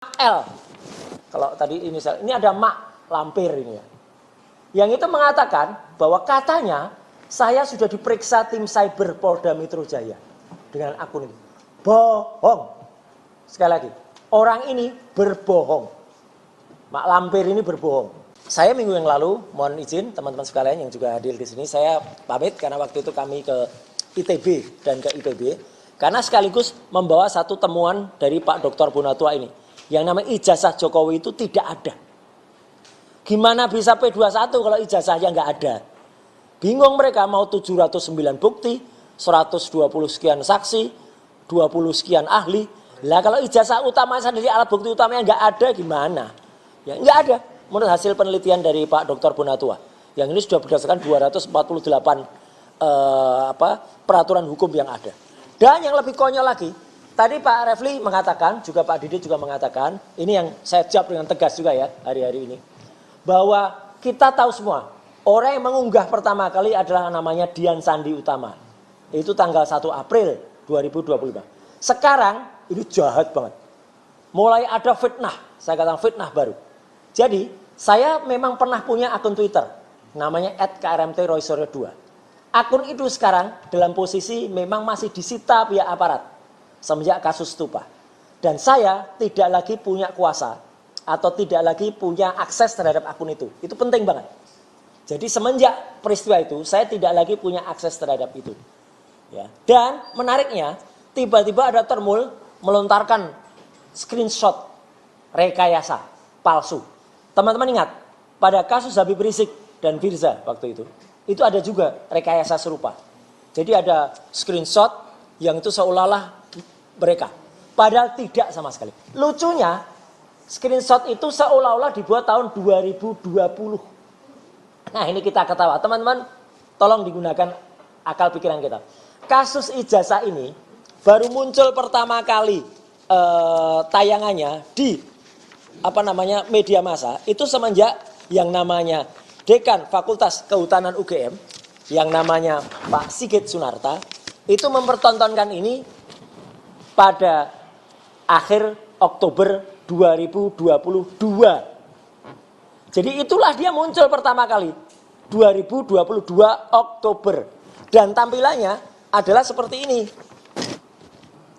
L. Kalau tadi ini ada Mak Lampir ini ya. Yang itu mengatakan bahwa katanya saya sudah diperiksa tim cyber Polda Metro Jaya dengan akun itu. Bohong. Sekali lagi, orang ini berbohong. Mak Lampir ini berbohong. Saya minggu yang lalu, mohon izin teman-teman sekalian yang juga hadir di sini, saya pamit karena waktu itu kami ke ITB dan ke IPB, karena sekaligus membawa satu temuan dari Pak Dr. Bonatua ini, yang namanya ijazah Jokowi itu tidak ada. Gimana bisa P21 kalau ijazahnya nggak ada? Bingung mereka, mau 709 bukti, 120 sekian saksi, 20 sekian ahli. Lah kalau ijazah utama sendiri, alat bukti utamanya nggak ada, gimana? Ya nggak ada. Menurut hasil penelitian dari Pak Dr. Bonatua, yang ini sudah berdasarkan 248 peraturan hukum yang ada. Dan yang lebih konyol lagi, tadi Pak Refli mengatakan, juga Pak Didi juga mengatakan, ini yang saya jawab dengan tegas juga ya hari-hari ini, bahwa kita tahu semua, orang yang mengunggah pertama kali adalah namanya Dian Sandi Utama. Itu tanggal 1 April 2025. Sekarang ini jahat banget. Mulai ada fitnah, saya katakan fitnah baru. Jadi, saya memang pernah punya akun Twitter, namanya @krmtroysuryo2. Akun itu sekarang dalam posisi memang masih disita pihak aparat semenjak kasus Stupa. Dan saya tidak lagi punya kuasa atau tidak lagi punya akses terhadap akun itu. Itu penting banget. Jadi semenjak peristiwa itu, saya tidak lagi punya akses terhadap itu. Ya. Dan menariknya, tiba-tiba ada termul melontarkan screenshot rekayasa palsu. Teman-teman ingat, pada kasus Habib Rizik dan Firza waktu itu ada juga rekayasa serupa. Jadi ada screenshot yang itu seolah-olah mereka. Padahal tidak sama sekali. Lucunya, screenshot itu seolah-olah dibuat tahun 2020. Nah ini kita ketawa. Teman-teman, tolong digunakan akal pikiran kita. Kasus ijazah ini baru muncul pertama kali tayangannya di media massa itu semenjak yang namanya Dekan Fakultas Kehutanan UGM yang namanya Pak Sigit Sunarta itu mempertontonkan ini pada akhir Oktober 2022. Jadi itulah dia muncul pertama kali 2022 Oktober dan tampilannya adalah seperti ini.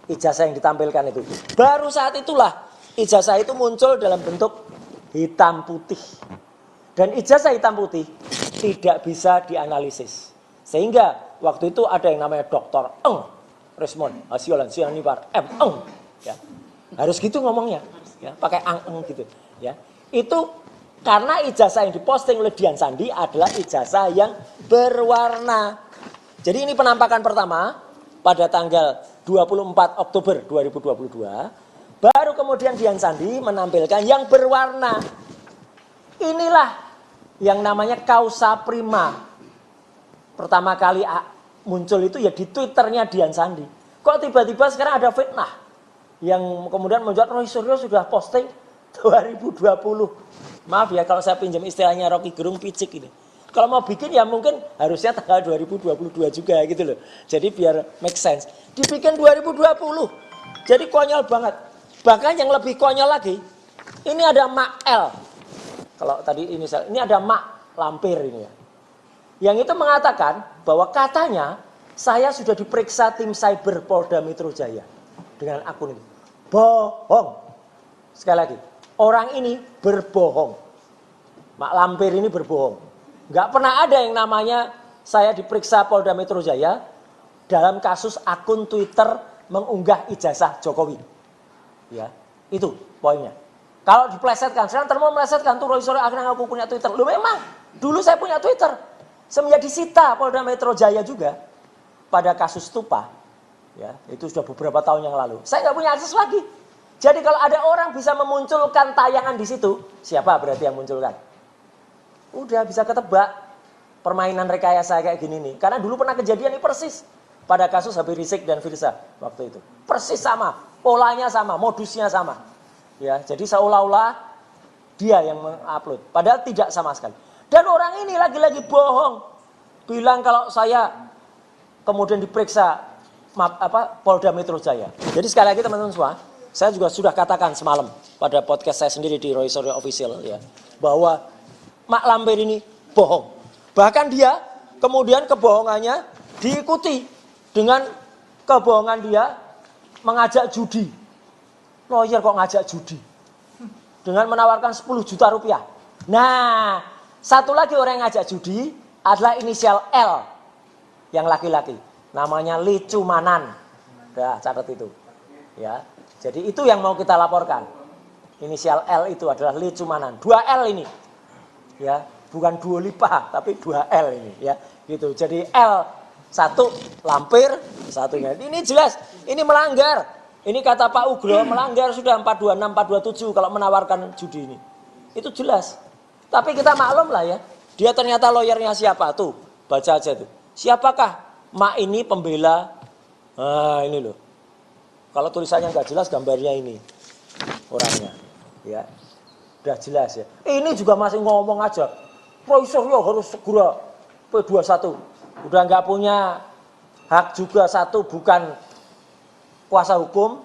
Ijazah yang ditampilkan itu. Baru saat itulah ijazah itu muncul dalam bentuk hitam putih. Dan ijazah hitam putih tidak bisa dianalisis. Sehingga waktu itu ada yang namanya Dr. Eng Resmond Hasiolan Sianipar M. Eng. Ya. Harus gitu ngomongnya. Ya, pakai ang gitu. Ya. Itu karena ijazah yang diposting oleh Dian Sandi adalah ijazah yang berwarna. Jadi ini penampakan pertama pada tanggal 24 Oktober 2022. Baru kemudian Dian Sandi menampilkan yang berwarna. Inilah yang namanya kausa prima. Pertama kali muncul itu ya di Twitternya Dian Sandi. Kok tiba-tiba sekarang ada fitnah. Yang kemudian membuat Roy Suryo sudah posting 2020. Maaf ya kalau saya pinjam istilahnya Rocky Gerung picik ini. Kalau mau bikin ya mungkin harusnya tanggal 2022 juga gitu loh. Jadi biar make sense. Dibikin 2020. Jadi konyol banget. Bahkan yang lebih konyol lagi, ini ada Mak L. Kalau tadi ini ada Mak Lampir ini ya. Yang itu mengatakan bahwa katanya saya sudah diperiksa tim cyber Polda Metro Jaya dengan akun ini. Bohong. Sekali lagi, orang ini berbohong. Mak Lampir ini berbohong. Nggak pernah ada yang namanya saya diperiksa Polda Metro Jaya dalam kasus akun Twitter mengunggah ijazah Jokowi. Ya, itu poinnya. Kalau diplesetkan, sekarang termau melesetkan tuh Roy Suryo akhirnya aku punya Twitter. Lu memang, dulu saya punya Twitter. Semenjak disita Polda Metro Jaya juga pada kasus Stupa. Ya, itu sudah beberapa tahun yang lalu. Saya nggak punya akses lagi. Jadi kalau ada orang bisa memunculkan tayangan di situ, siapa berarti yang munculkan? Udah bisa ketebak permainan rekayasa kayak gini nih. Karena dulu pernah kejadian ini persis pada kasus Habib Rizik dan Firza waktu itu. Persis sama, polanya sama, modusnya sama. Ya, jadi seolah-olah dia yang mengupload, padahal tidak sama sekali. Dan orang ini lagi-lagi bohong. Bilang kalau saya kemudian diperiksa Polda Metro Jaya. Jadi sekali lagi teman-teman semua, saya juga sudah katakan semalam pada podcast saya sendiri di Roy Suryo Official ya, bahwa Mak Lampir ini bohong. Bahkan dia kemudian kebohongannya diikuti dengan kebohongan dia mengajak judi. Lawyer kok ngajak judi? Dengan menawarkan 10 juta rupiah. Nah, satu lagi orang yang ngajak judi adalah inisial L yang laki-laki. Namanya Lee Cumanan. Dah, catat itu. Ya. Jadi itu yang mau kita laporkan. Inisial L itu adalah Lee Cumanan. 2 L ini. Ya, bukan Dua Lipa, tapi 2 L ini ya. Gitu. Jadi L satu Lampir, satunya. Ini jelas, ini melanggar. Ini kata Pak Ugro melanggar sudah 426, 427 kalau menawarkan judi ini. Itu jelas. Tapi kita maklum lah ya. Dia ternyata lawyernya siapa tuh? Baca aja tuh. Siapakah Mak ini pembela? Nah, ini loh. Kalau tulisannya nggak jelas, gambarnya ini orangnya. Ya, udah jelas ya. Ini juga masih ngomong aja. Roy Suryo harus segera P21. Udah nggak punya hak juga, satu bukan kuasa hukum,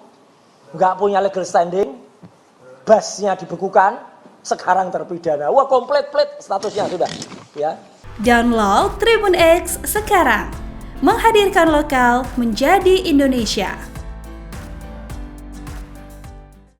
nggak punya legal standing, basnya dibekukan, sekarang terpidana. Wah, komplit statusnya sudah. Ya. Download Tribun X sekarang, menghadirkan lokal menjadi Indonesia.